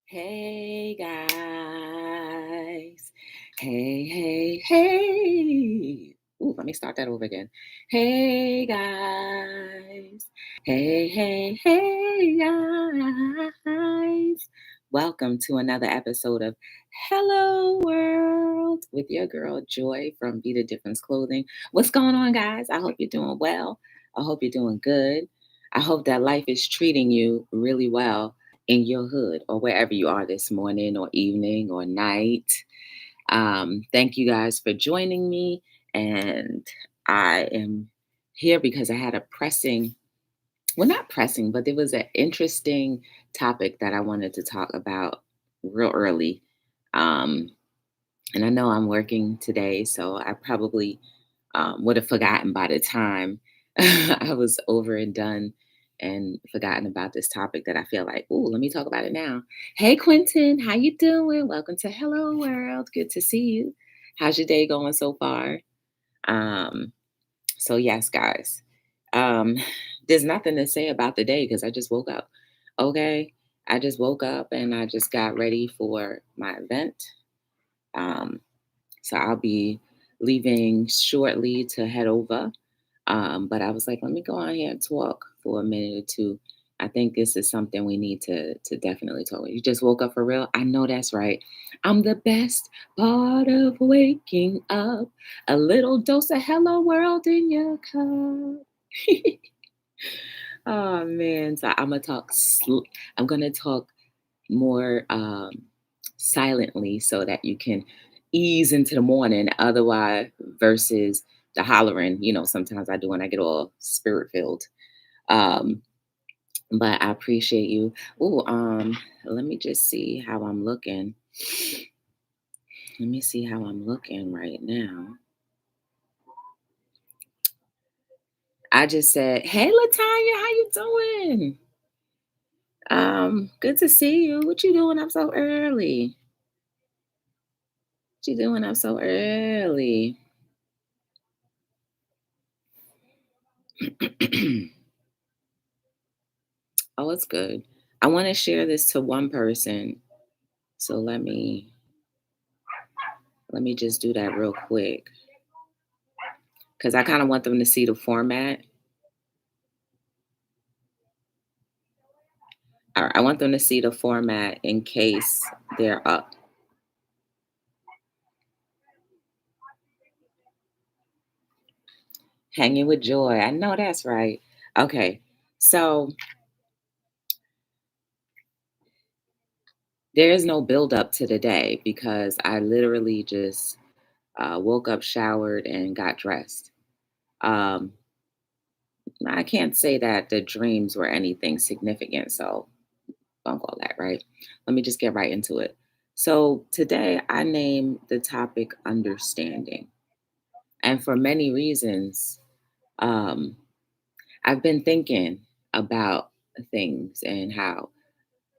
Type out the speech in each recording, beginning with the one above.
Hey guys. Hey. Ooh, let me start that over again. Hey guys. Hey guys. Welcome to another episode of Hello World with your girl Joy from Be the Difference Clothing. What's going on, guys? I hope you're doing well. I hope you're doing good. I hope that life is treating you really well in your hood or wherever you are this morning or evening or night. Thank you guys for joining me. And I am here because I had a not pressing, but there was an interesting topic that I wanted to talk about real early. Um, and I know I'm working today, so I probably would have forgotten by the time I was over and done and forgotten about this topic that I feel like, ooh, let me talk about it now. Hey, Quentin, how you doing? Welcome to Hello World. Good to see you. How's your day going so far? Um, so yes, guys, um, there's nothing to say about the day because I just woke up. Okay, I just woke up and I just got ready for my event. Um, so I'll be leaving shortly to head over. But I was like, let me go on here and talk for a minute or two. I think this is something we need to definitely talk about. You just woke up for real? I know that's right. I'm the best part of waking up. A little dose of hello world in your cup. Oh man. So I'm gonna talk more silently so that you can ease into the morning otherwise versus the hollering, sometimes I do when I get all spirit filled. um but I appreciate you. Oh, let me just see how I'm looking. Let me see how I'm looking right now. I just said, hey Latanya, how you doing? Good to see you. What you doing up so early? What you doing up so early? Oh, it's good. I want to share this to one person. So let me just do that real quick because I kind of want them to see the format. All right, I want them to see the format in case they're up. Hanging with joy. I know that's right. Okay. So there is no build up to the day because I literally just woke up, showered, and got dressed. Um, I can't say that the dreams were anything significant. So bunk all that, right? Let me just get right into it. So today I named the topic understanding. And for many reasons, um, I've been thinking about things and how,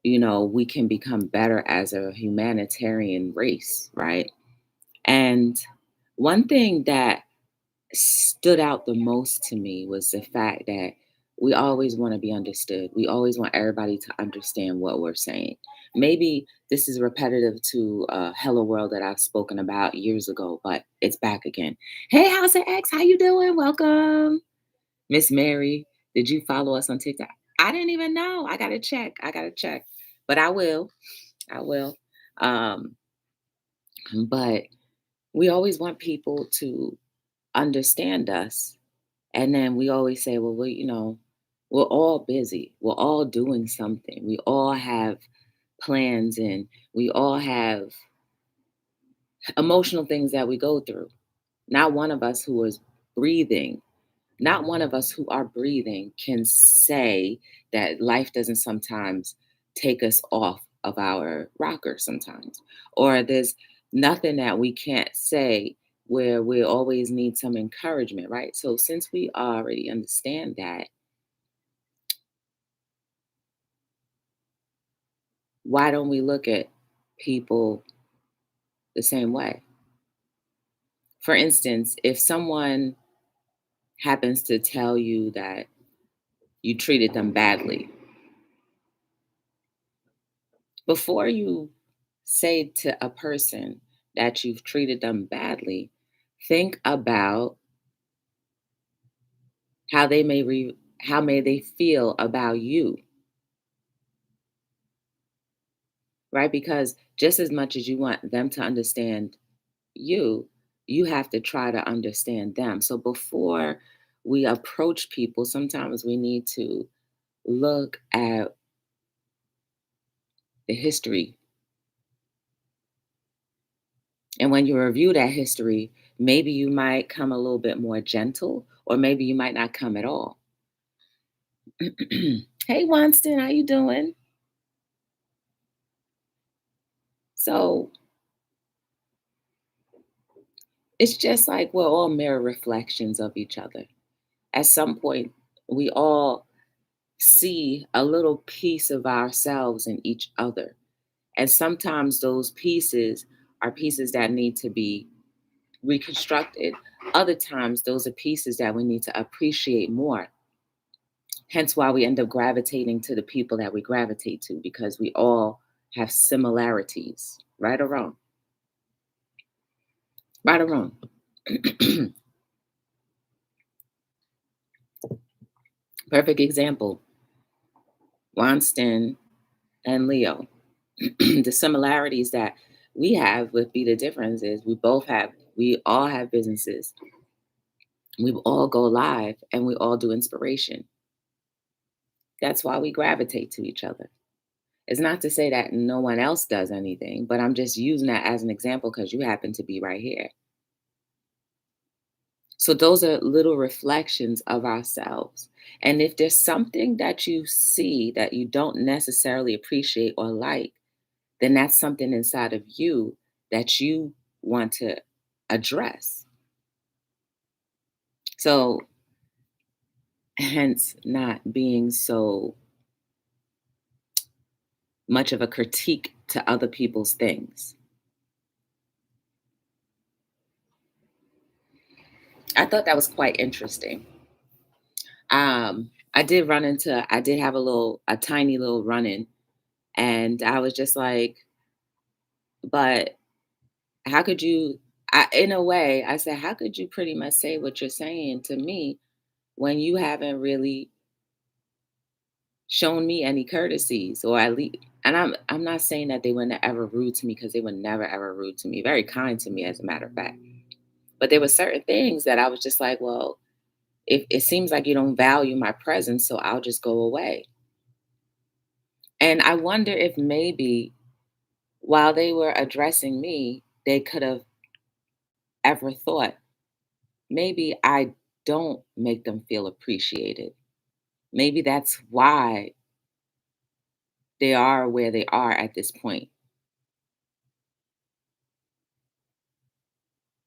we can become better as a humanitarian race, right? And one thing that stood out the most to me was the fact that we always want to be understood. We always want everybody to understand what we're saying. Maybe this is repetitive to Hello World that I've spoken about years ago, but it's back again. Hey, House of X, how you doing? Welcome. Miss Mary, did you follow us on TikTok? I didn't even know. I gotta check. But I will. I will. Um, but we always want people to understand us. And then we always say, well, we're all busy. We're all doing something. We all have plans and we all have emotional things that we go through. Not one of us who is breathing, not one of us who are breathing can say that life doesn't sometimes take us off of our rocker sometimes. Or there's nothing that we can't say where we always need some encouragement, right? So since we already understand that, why don't we look at people the same way? For instance, if someone happens to tell you that you treated them badly, Before you say to a person that you've treated them badly, think about how may they feel about you, right? Because just as much as you want them to understand you, you have to try to understand them. So before we approach people, sometimes we need to look at the history. And when you review that history, maybe you might come a little bit more gentle, or maybe you might not come at all. Hey, Winston, how you doing? So it's just like we're all mirror reflections of each other. At some point, we all see a little piece of ourselves in each other. And sometimes those pieces are pieces that need to be reconstructed. Other times, those are pieces that we need to appreciate more. Hence why we end up gravitating to the people that we gravitate to, because we all have similarities, right or wrong. Right or wrong. Perfect example, Winston and Leo. The similarities that we have with Be the Difference is we all have businesses. We all go live and we all do inspiration. That's why we gravitate to each other. It's not to say that no one else does anything, but I'm just using that as an example because you happen to be right here. So those are little reflections of ourselves. And if there's something that you see that you don't necessarily appreciate or like, then that's something inside of you that you want to address. So, hence, not being so much of a critique to other people's things. I thought that was quite interesting. I did have a tiny little run in, and I was just like, but how could you, in a way, I said, how could you pretty much say what you're saying to me when you haven't really shown me any courtesies, or at least, and I'm not saying that they were ever rude to me, because they were never ever rude to me, very kind to me as a matter of fact. But there were certain things that I was just like, well, if it seems like you don't value my presence, so I'll just go away. And I wonder if maybe while they were addressing me, they could have ever thought, maybe I don't make them feel appreciated. Maybe that's why they are where they are at this point.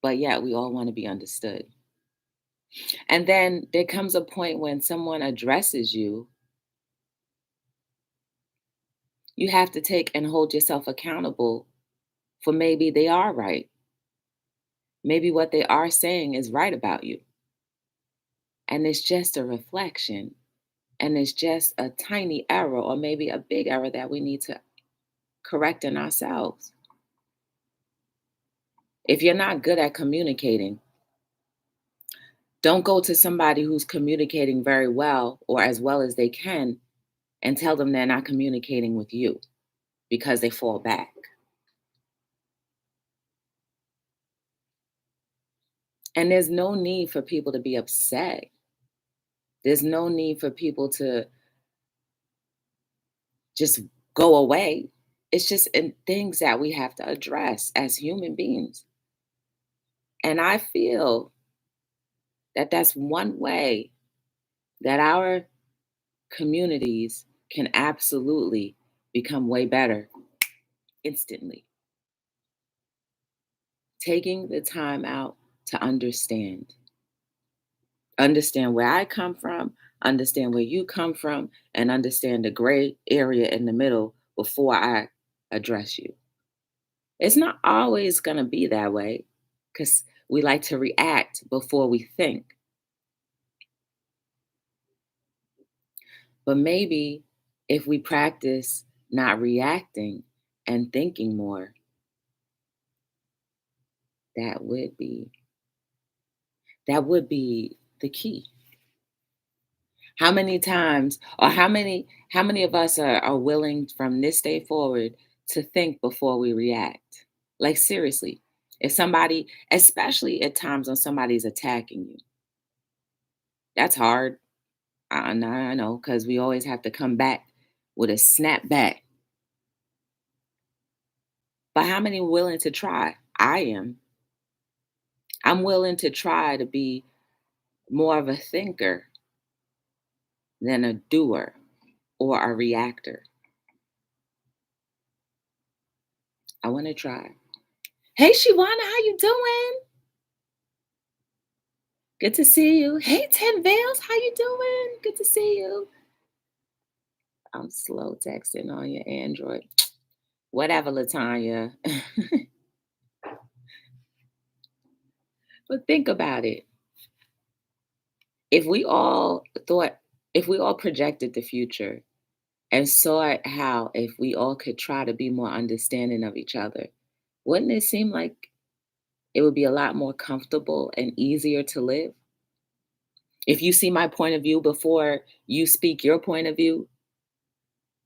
But yeah, we all want to be understood. And then there comes a point when someone addresses you, you have to take and hold yourself accountable for maybe they are right. Maybe what they are saying is right about you. And it's just a reflection. And it's just a tiny error, or maybe a big error that we need to correct in ourselves. If you're not good at communicating, don't go to somebody who's communicating very well or as well as they can and tell them they're not communicating with you, because they fall back. And there's no need for people to be upset. There's no need for people to just go away. It's just things that we have to address as human beings. And I feel that that's one way that our communities can absolutely become way better instantly. Taking the time out to understand where I come from, understand where you come from, and understand the gray area in the middle before I address you. It's not always going to be that way, because we like to react before we think. But maybe if we practice not reacting, and thinking more, that would be that would be the key. How many times or how many of us are willing from this day forward to think before we react? Like seriously. If somebody, especially at times when somebody's attacking you, that's hard. I know, because we always have to come back with a snap back. But how many willing to try? I am. I'm willing to try to be more of a thinker than a doer or a reactor. I want to try. Hey, Shiwana, how you doing? Good to see you. Hey, Ten Vales, how you doing? Good to see you. I'm slow texting on your Android. Whatever, Latanya. But think about it. If we all thought, if we all projected the future and saw it how if we all could try to be more understanding of each other, wouldn't it seem like it would be a lot more comfortable and easier to live? If you see my point of view before you speak your point of view,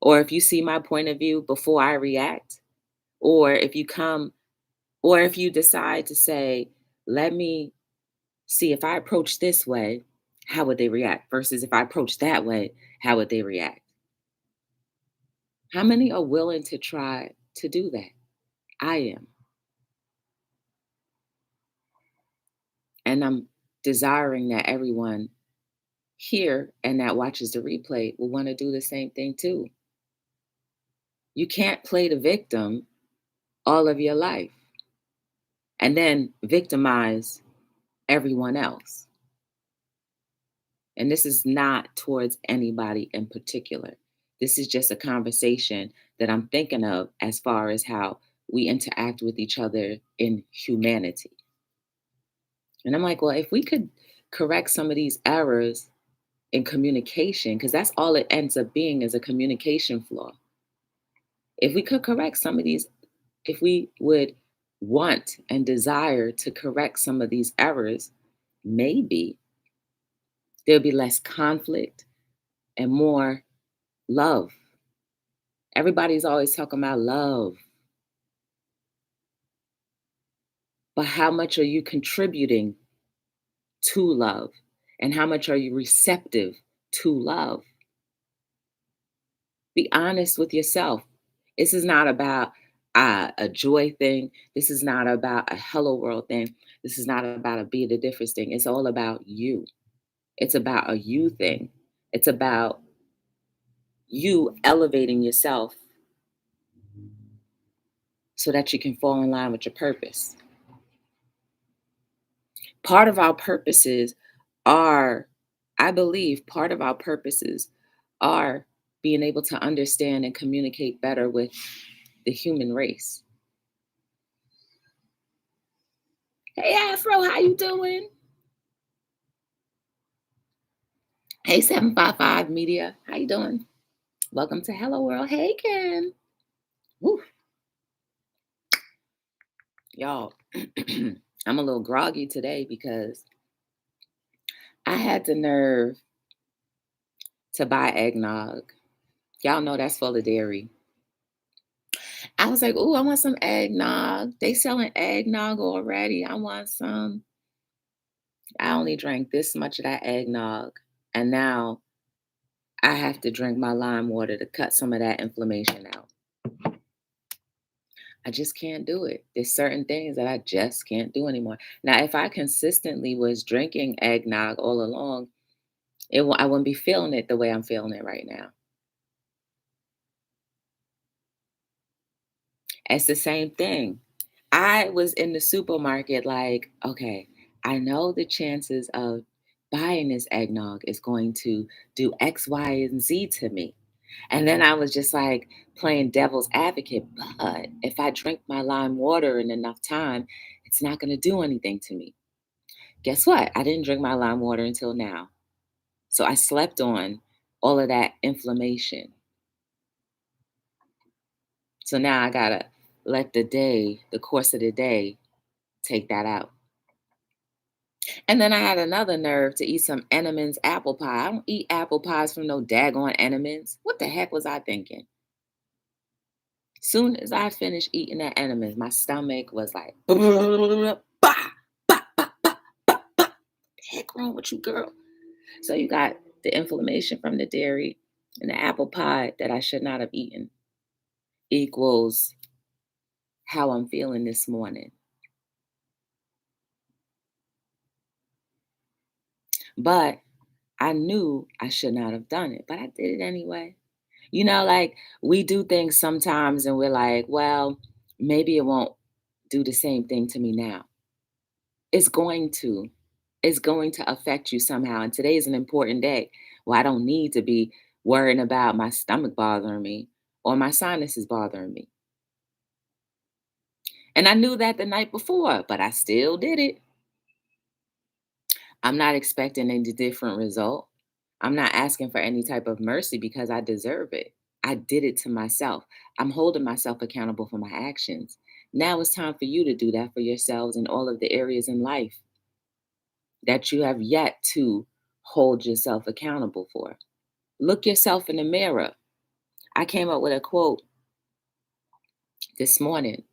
or if you see my point of view before I react, or if you come, or if you decide to say, let me see if I approach this way, how would they react? Versus if I approach that way, how would they react? How many are willing to try to do that? I am. And I'm desiring that everyone here and that watches the replay will want to do the same thing too. You can't play the victim all of your life and then victimize everyone else. And this is not towards anybody in particular. This is just a conversation that I'm thinking of as far as how we interact with each other in humanity. And I'm like, well, if we could correct some of these errors in communication, because that's all it ends up being is a communication flaw. If we could correct some of these, if we would want and desire to correct some of these errors, maybe there'll be less conflict and more love. Everybody's always talking about love, but how much are you contributing to love? And how much are you receptive to love? Be honest with yourself. This is not about a joy thing. This is not about a hello world thing. This is not about a be the difference thing. It's all about you. It's about a you thing. It's about you elevating yourself so that you can fall in line with your purpose. Part of our purposes are, I believe, part of our purposes are being able to understand and communicate better with the human race. Hey Afro, how you doing? Hey 755 Media, how you doing? Welcome to Hello World. Hey Ken. Woo. Y'all, I'm a little groggy today because I had the nerve to buy eggnog. Y'all know that's full of dairy. I was like, "Ooh, I want some eggnog. They selling eggnog already. I want some." I only drank this much of that eggnog, and now I have to drink my lime water to cut some of that inflammation out. I just can't do it. There's certain things that I just can't do anymore. Now, if I consistently was drinking eggnog all along, I wouldn't be feeling it the way I'm feeling it right now. It's the same thing. I was in the supermarket like, okay, I know the chances of buying this eggnog is going to do X, Y, and Z to me. And then I was just like playing devil's advocate. But if I drink my lime water in enough time, it's not going to do anything to me. Guess what? I didn't drink my lime water until now. So I slept on all of that inflammation. So now I gotta let the course of the day, take that out. And then I had another nerve to eat some Entenmann's apple pie. I don't eat apple pies from no daggone Entenmann's. What the heck was I thinking? Soon as I finished eating that Entenmann's, my stomach was like, bah, bah, bah, bah, bah, bah. The heck wrong with you, girl? So you got the inflammation from the dairy and the apple pie that I should not have eaten equals how I'm feeling this morning. But I knew I should not have done it, but I did it anyway. Like we do things sometimes and we're like, well, maybe it won't do the same thing to me now. It's going to. It's going to affect you somehow. And today is an important day. Well, I don't need to be worrying about my stomach bothering me or my sinuses bothering me. And I knew that the night before, but I still did it. I'm not expecting any different result. I'm not asking for any type of mercy because I deserve it. I did it to myself. I'm holding myself accountable for my actions. Now it's time for you to do that for yourselves in all of the areas in life that you have yet to hold yourself accountable for. Look yourself in the mirror. I came up with a quote this morning,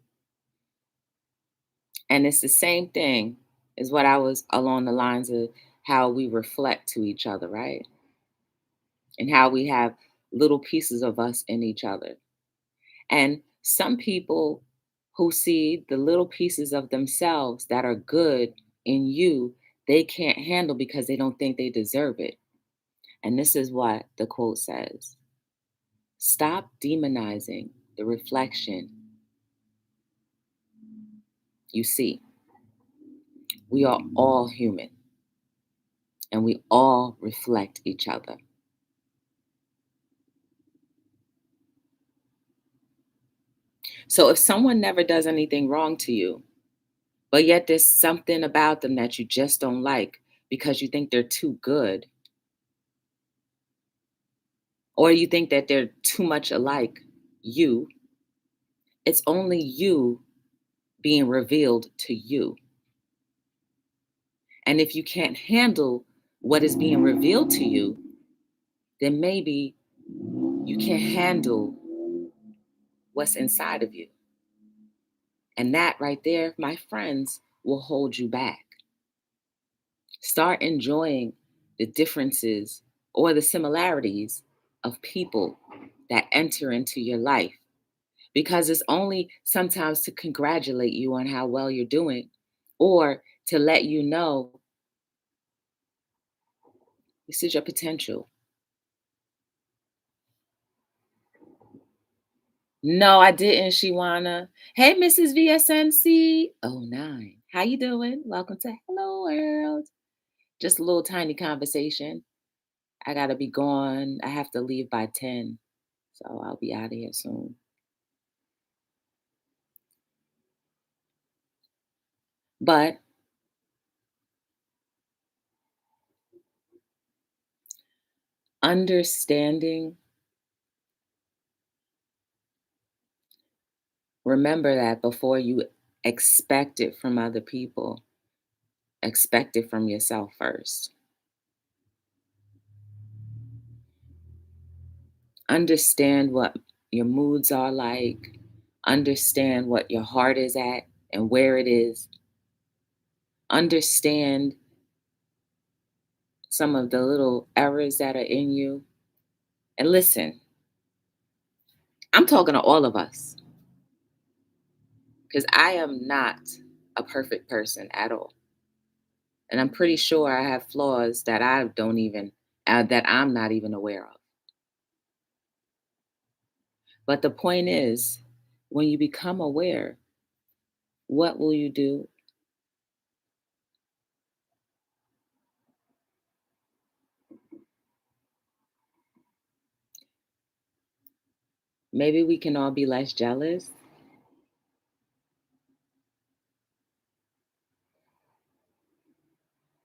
and it's the same thing as what I was along the lines of how we reflect to each other, right? And how we have little pieces of us in each other. And some people who see the little pieces of themselves that are good in you, they can't handle because they don't think they deserve it. And this is what the quote says: stop demonizing the reflection you see. We are all human and we all reflect each other. So if someone never does anything wrong to you, but yet there's something about them that you just don't like because you think they're too good, or you think that they're too much alike you, it's only you being revealed to you. And if you can't handle what is being revealed to you, then maybe you can't handle what's inside of you. And that right there, my friends, will hold you back. Start enjoying the differences or the similarities of people that enter into your life, because it's only sometimes to congratulate you on how well you're doing or to let you know this is your potential. No, I didn't, Shiwana. Hey, Mrs. VSNC09. How you doing? Welcome to Hello World. Just a little tiny conversation. I gotta be gone. I have to leave by 10. So I'll be out of here soon. But understanding, remember that before you expect it from other people, expect it from yourself first. Understand what your moods are like, understand what your heart is at and where it is. Understand some of the little errors that are in you. And listen, I'm talking to all of us because I am not a perfect person at all. And I'm pretty sure I have flaws that I don't even, that I'm not even aware of. But the point is, when you become aware, what will you do? Maybe we can all be less jealous.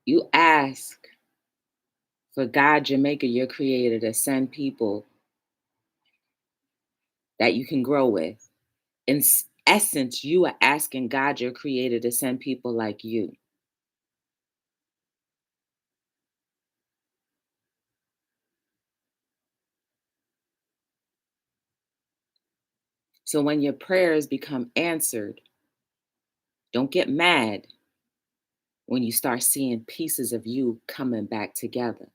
You ask for God, your maker, your creator, to send people that you can grow with. In essence, you are asking God, your creator, to send people like you. So when your prayers become answered, don't get mad when you start seeing pieces of you coming back together.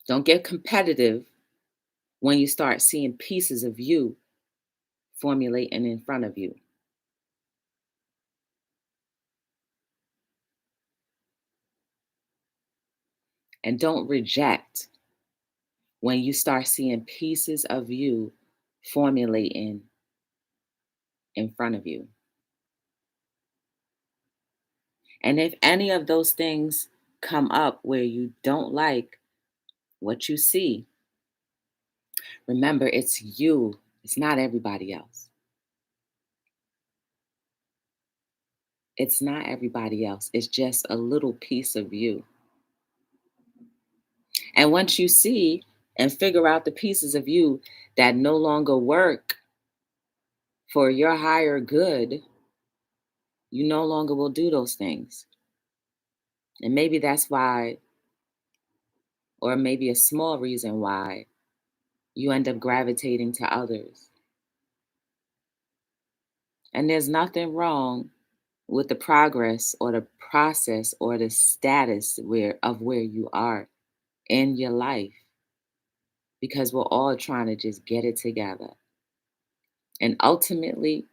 Don't get competitive when you start seeing pieces of you formulating in front of you. And don't reject when you start seeing pieces of you formulating in front of you. And if any of those things come up where you don't like what you see, remember it's you, it's not everybody else. It's not everybody else. It's just a little piece of you. And once you see and figure out the pieces of you that no longer work for your higher good, you no longer will do those things. And maybe that's why, or maybe a small reason why, you end up gravitating to others. And there's nothing wrong with the progress or the process or the status where you are in your life, because we're all trying to just get it together. And ultimately,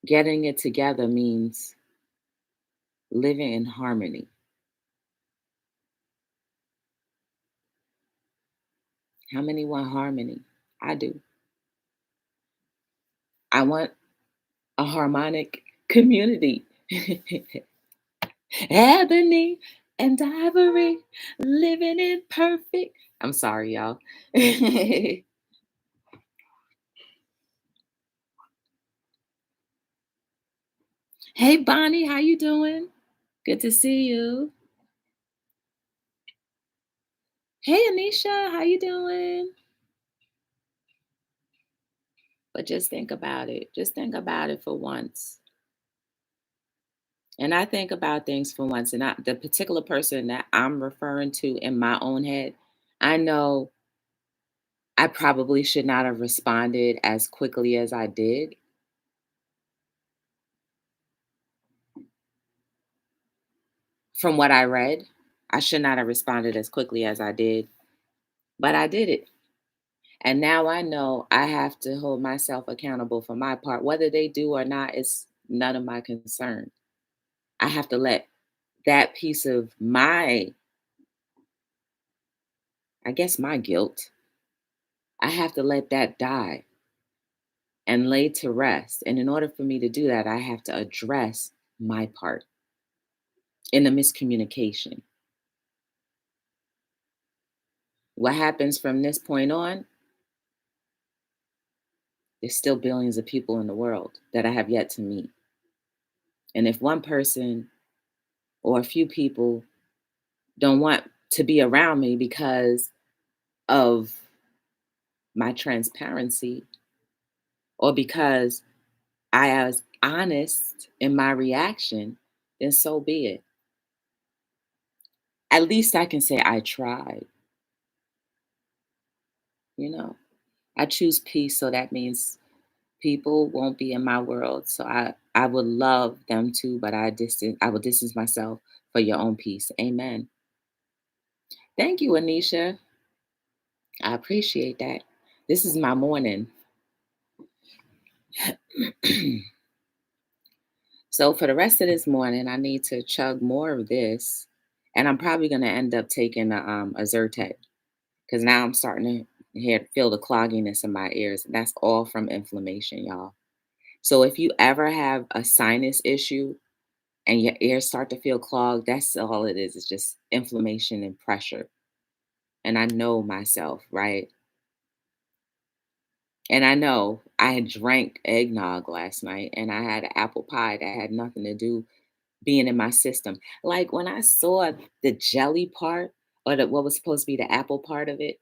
getting it together means living in harmony. How many want harmony? I do. I want a harmonic community. Ebony and ivory, living in perfect. I'm sorry, y'all. Hey, Bonnie, how you doing? Good to see you. Hey, Anisha, how you doing? But just think about it. Just think about it for once. And I think about things for once. And the particular person that I'm referring to in my own head, I know I probably should not have responded as quickly as I did. From what I read, I should not have responded as quickly as I did, but I did it. And now I know I have to hold myself accountable for my part. Whether they do or not is none of my concern. I have to let that piece of I guess, my guilt, I have to let that die and lay to rest. And in order for me to do that, I have to address my part in the miscommunication. What happens from this point on, there's still billions of people in the world that I have yet to meet. And if one person or a few people don't want to be around me because of my transparency, or because I was honest in my reaction, then so be it. At least I can say I tried, you know. I choose peace, so that means people won't be in my world. So I would love them to, but I will distance myself for your own peace. Amen. Thank you, Anisha. I appreciate that. This is my morning. So for the rest of this morning, I need to chug more of this, and I'm probably going to end up taking a Zyrtec, because now I'm starting to feel the clogginess in my ears. That's all from inflammation, y'all. So if you ever have a sinus issue and your ears start to feel clogged, that's all it is. It's just inflammation and pressure. And I know myself, right? And I know I had drank eggnog last night and I had apple pie that had nothing to do being in my system. Like when I saw the jelly part, or what was supposed to be the apple part of it,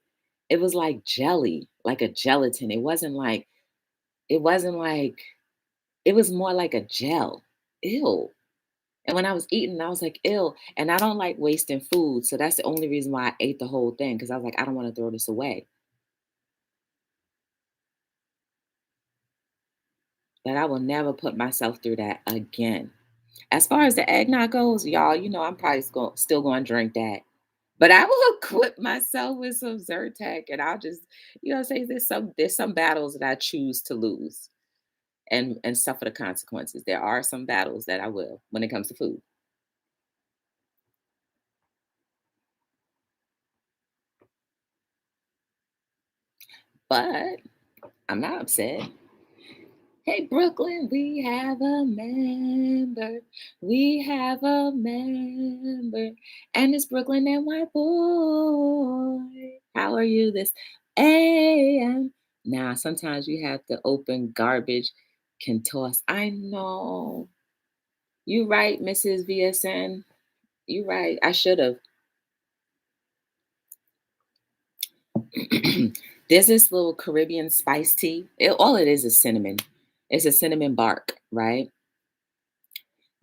It was like jelly, like a gelatin. It wasn't like it was more like a gel. Ew. And when I was eating, I was like, ew. And I don't like wasting food. So that's the only reason why I ate the whole thing because I was like, I don't want to throw this away. But I will never put myself through that again. As far as the eggnog goes, y'all, I'm probably still going to drink that. But I will equip myself with some Zyrtec, and I'll just, say there's some battles that I choose to lose and suffer the consequences. There are some battles that I will when it comes to food. But I'm not upset. Hey, Brooklyn, we have a member. We have a member. And it's Brooklyn and White Boy. How are you this AM? Now, sometimes you have to open garbage can toss. I know. You right, Mrs. VSN. You right. I should have. There's this little Caribbean spice tea. All it is cinnamon. It's a cinnamon bark, right?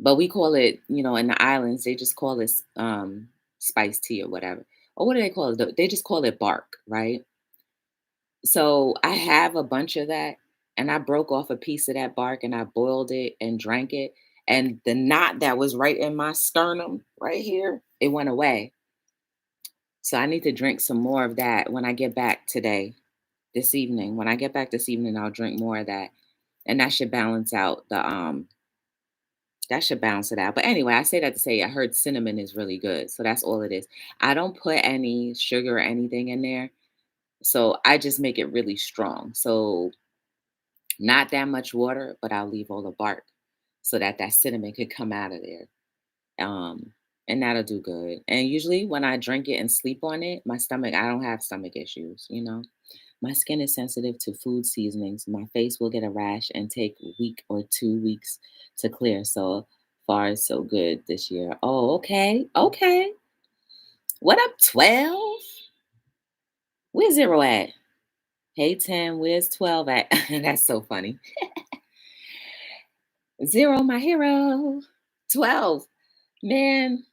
But we call it, in the islands, they just call it spiced tea or whatever. Or what do they call it? They just call it bark, right? So I have a bunch of that and I broke off a piece of that bark and I boiled it and drank it. And the knot that was right in my sternum, right here, it went away. So I need to drink some more of that when I get back this evening. When I get back this evening, I'll drink more of that. And that should balance it out. But anyway, I say that to say I heard cinnamon is really good. So that's all it is. I don't put any sugar or anything in there. So I just make it really strong. So not that much water, but I'll leave all the bark so that cinnamon could come out of there. Um, and that'll do good. And usually when I drink it and sleep on it, I don't have stomach issues. My skin is sensitive to food seasonings. My face will get a rash and take a week or 2 weeks to clear. So far, so good this year. Oh, okay. Okay. What up, 12? Where's zero at? Hey, 10, where's 12 at? That's so funny. Zero, my hero. 12. Man,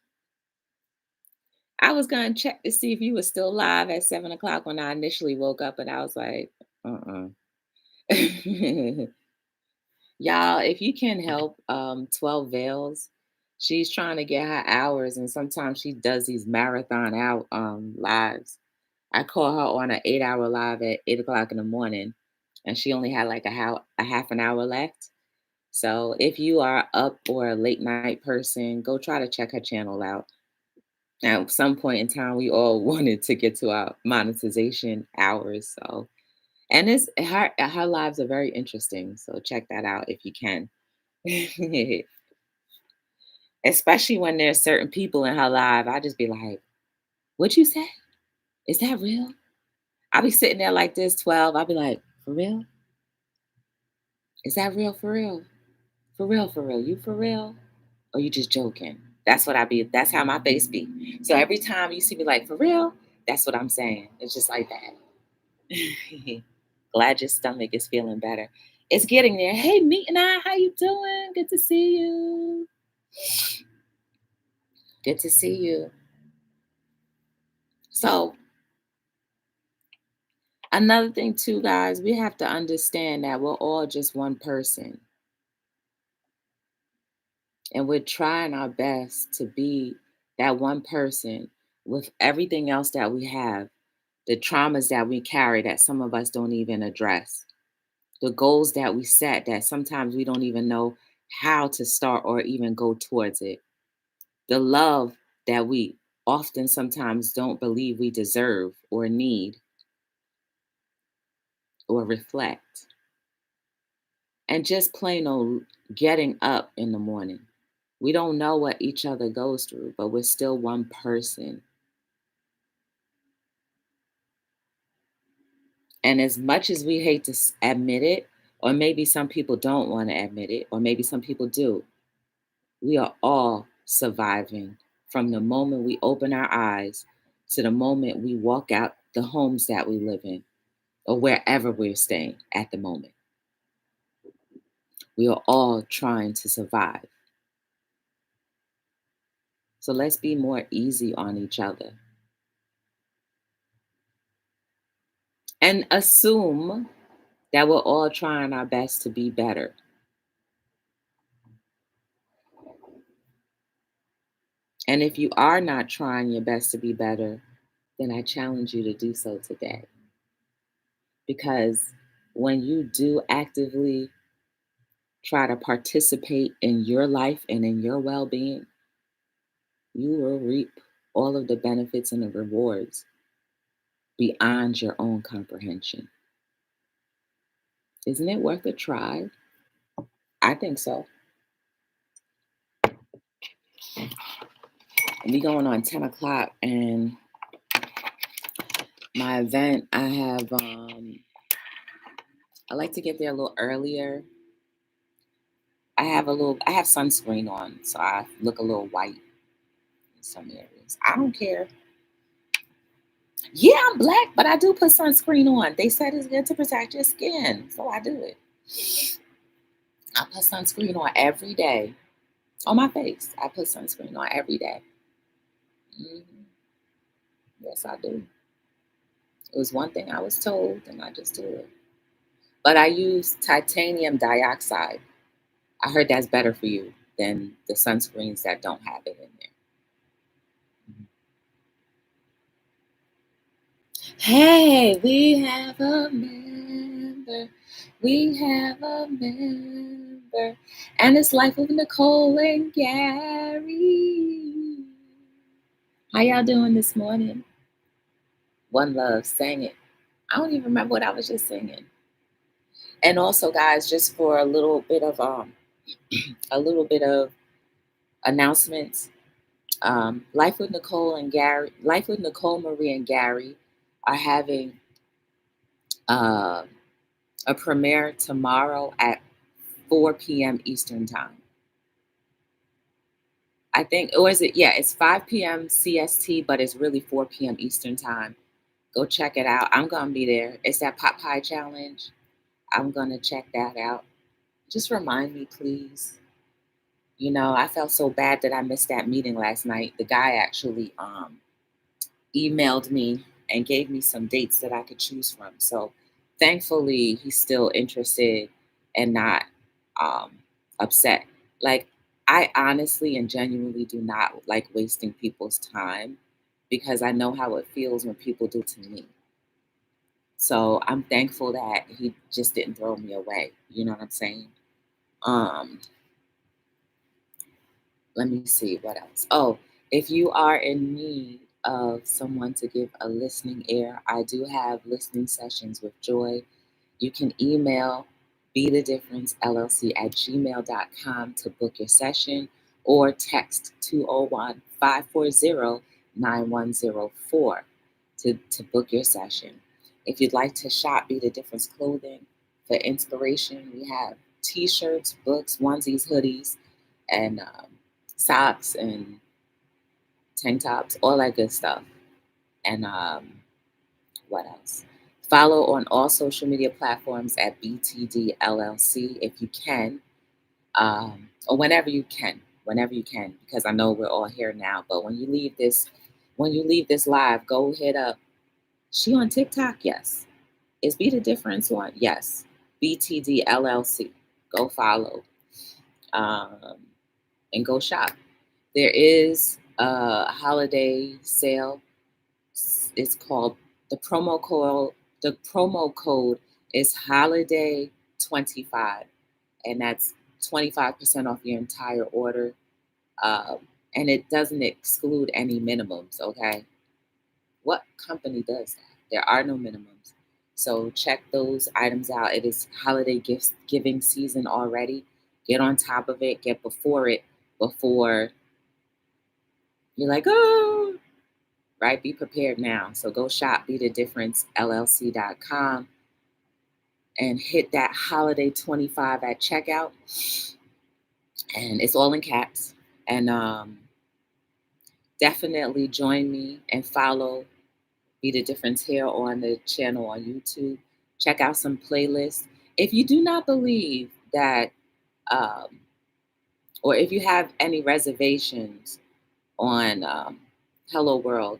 I was going to check to see if you were still live at 7 o'clock when I initially woke up, and I was like, uh-uh. Y'all, if you can help 12 Veils, she's trying to get her hours, and sometimes she does these marathon out lives. I call her on an 8 hour live at 8 o'clock in the morning, and she only had like a half an hour left. So if you are up or a late night person, go try to check her channel out. Now, at some point in time, we all wanted to get to our monetization hours. So, and her lives are very interesting. So check that out if you can. Especially when there's certain people in her life, I just be like, "What you say? Is that real?" I'll be sitting there like this, 12. I'll be like, "For real? Is that real for real? For real, for real? You for real? Or you just joking?" That's how my face be. So every time you see me like, "For real?" That's what I'm saying. It's just like that. Glad your stomach is feeling better. It's getting there. Hey, Meet and I, how you doing? Good to see you. Good to see you. So another thing too, guys, we have to understand that we're all just one person. And we're trying our best to be that one person with everything else that we have, the traumas that we carry that some of us don't even address, the goals that we set that sometimes we don't even know how to start or even go towards it, the love that we often sometimes don't believe we deserve or need or reflect, and just plain old getting up in the morning. We don't know what each other goes through, but we're still one person. And as much as we hate to admit it, or maybe some people don't want to admit it, or maybe some people do, we are all surviving from the moment we open our eyes to the moment we walk out the homes that we live in or wherever we're staying at the moment. We are all trying to survive. So let's be more easy on each other and assume that we're all trying our best to be better. And if you are not trying your best to be better, then I challenge you to do so today. Because when you do actively try to participate in your life and in your well being, you will reap all of the benefits and the rewards beyond your own comprehension. Isn't it worth a try? I think so. We going on 10 o'clock, and my event, I like to get there a little earlier. I have sunscreen on, so I look a little white in some areas. I don't care. Yeah, I'm black, but I do put sunscreen on. They said it's good to protect your skin, so I do it. I put sunscreen on every day on my face. I put sunscreen on every day. Mhm. Yes, I do. It was one thing I was told, and I just do it. But I use titanium dioxide. I heard that's better for you than the sunscreens that don't have it in there. Hey, we have a member. We have a member. And it's Life with Nicole and Gary. How y'all doing this morning? One Love, sang it. I don't even remember what I was just singing. And also, guys, just for a little bit of announcements. Life with Nicole and Gary, Life with Nicole, Marie, and Gary are having uh, a premiere tomorrow at 4 p.m. Eastern Time. I think, or is it? Yeah, it's 5 p.m. CST, but it's really 4 p.m. Eastern Time. Go check it out. I'm going to be there. It's that Pot Pie Challenge. I'm going to check that out. Just remind me, please. You know, I felt so bad that I missed that meeting last night. The guy actually emailed me and gave me some dates that I could choose from. So thankfully, he's still interested and not upset. Like, I honestly and genuinely do not like wasting people's time because I know how it feels when people do it to me. So I'm thankful that he just didn't throw me away. You know what I'm saying? Um, Let me see what else. Oh, if you are in need of someone to give a listening ear, I do have listening sessions with Joy. You can email BeTheDifferenceLLC@gmail.com to book your session or text 201-540-9104 to book your session. If you'd like to shop Be the Difference clothing for inspiration, we have t-shirts, books, onesies, hoodies, and socks and tank tops, all that good stuff. And what else? Follow on all social media platforms at BTD LLC if you can, or whenever you can, because I know we're all here now. But when you leave this live, go hit up. She on TikTok? Yes. Is Be the Difference one? Yes. BTD LLC. Go follow, um, and go shop. There is a holiday sale. It's called the promo code. The promo code is Holiday 25, and that's 25% off your entire order. And it doesn't exclude any minimums. Okay, what company does that? There are no minimums. So check those items out. It is holiday gifts giving season already. Get on top of it. Get before it before you're like, oh, right? Be prepared now. So go shop BeTheDifferenceLLC.com and hit that holiday 25 at checkout. And it's all in caps. And definitely join me and follow Be the Difference here on the channel on YouTube. Check out some playlists. If you do not believe that, um, or if you have any reservations on Hello World,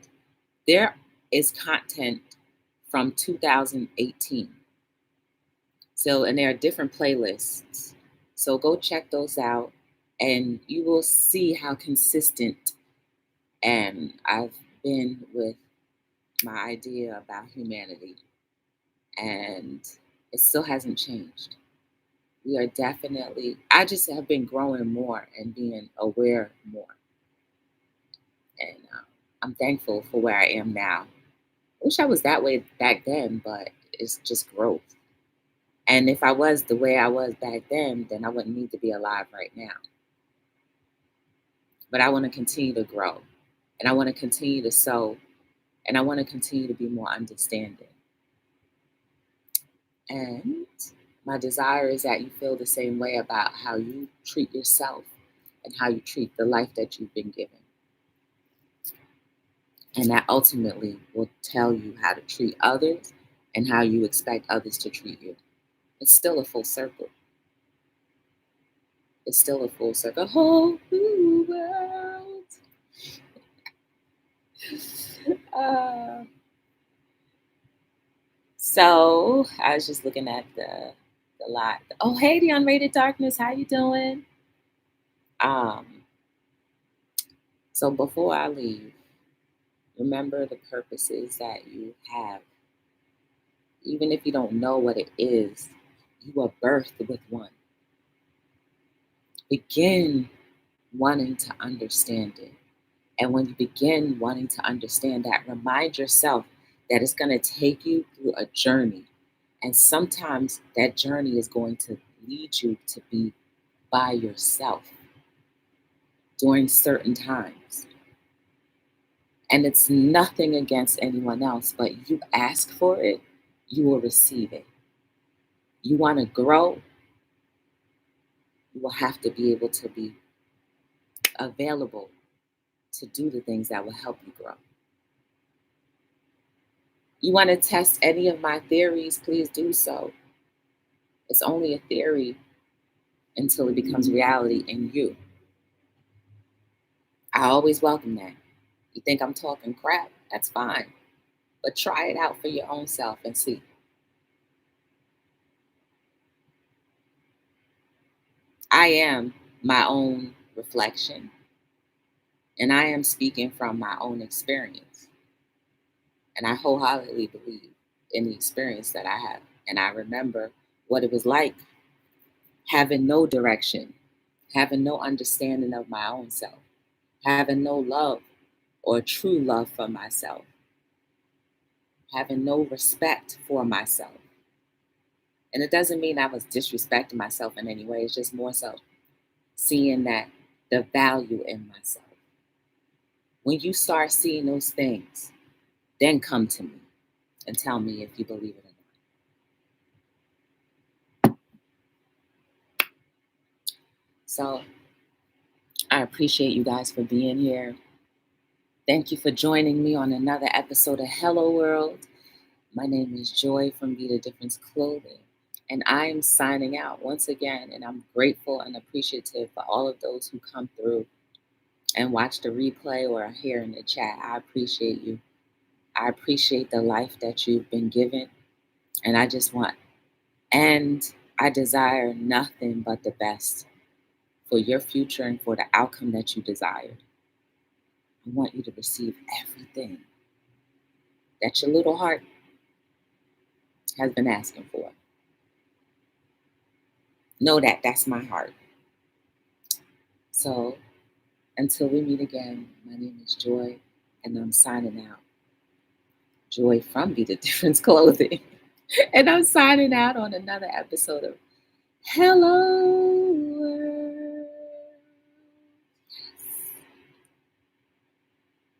there is content from 2018. So, and there are different playlists. So go check those out and you will see how consistent and I've been with my idea about humanity. And it still hasn't changed. We are definitely, I just have been growing more and being aware more. And I'm thankful for where I am now. Wish I was that way back then, but it's just growth. And if I was the way I was back then I wouldn't need to be alive right now. But I want to continue to grow and I want to continue to sow and I want to continue to be more understanding. And my desire is that you feel the same way about how you treat yourself and how you treat the life that you've been given. And that ultimately will tell you how to treat others and how you expect others to treat you. It's still a full circle. It's still a full circle. Whole new world. So I was just looking at the lot. Oh, hey, the Unrated Darkness. How you doing? So before I leave, remember the purposes that you have. Even if you don't know what it is, you are birthed with one. Begin wanting to understand it. And when you begin wanting to understand that, remind yourself that it's going to take you through a journey. And sometimes that journey is going to lead you to be by yourself during certain times. And it's nothing against anyone else, but you ask for it, you will receive it. You want to grow, you will have to be able to be available to do the things that will help you grow. You want to test any of my theories, please do so. It's only a theory until it becomes reality in you. I always welcome that. You think I'm talking crap? That's fine. But try it out for your own self and see. I am my own reflection. And I am speaking from my own experience. And I wholeheartedly believe in the experience that I have. And I remember what it was like having no direction, having no understanding of my own self, having no love or true love for myself, having no respect for myself. And it doesn't mean I was disrespecting myself in any way. It's just more so seeing that the value in myself. When you start seeing those things, then come to me and tell me if you believe it or not. So I appreciate you guys for being here. Thank you for joining me on another episode of Hello World. My name is Joy from Be the Difference Clothing. And I am signing out once again. And I'm grateful and appreciative for all of those who come through and watch the replay or are here in the chat. I appreciate you. I appreciate the life that you've been given. And I desire nothing but the best for your future and for the outcome that you desire. I want you to receive everything that your little heart has been asking for. Know that that's my heart. So until we meet again, my name is Joy, and I'm signing out. Joy from Be the Difference Clothing. And I'm signing out on another episode of Hello World.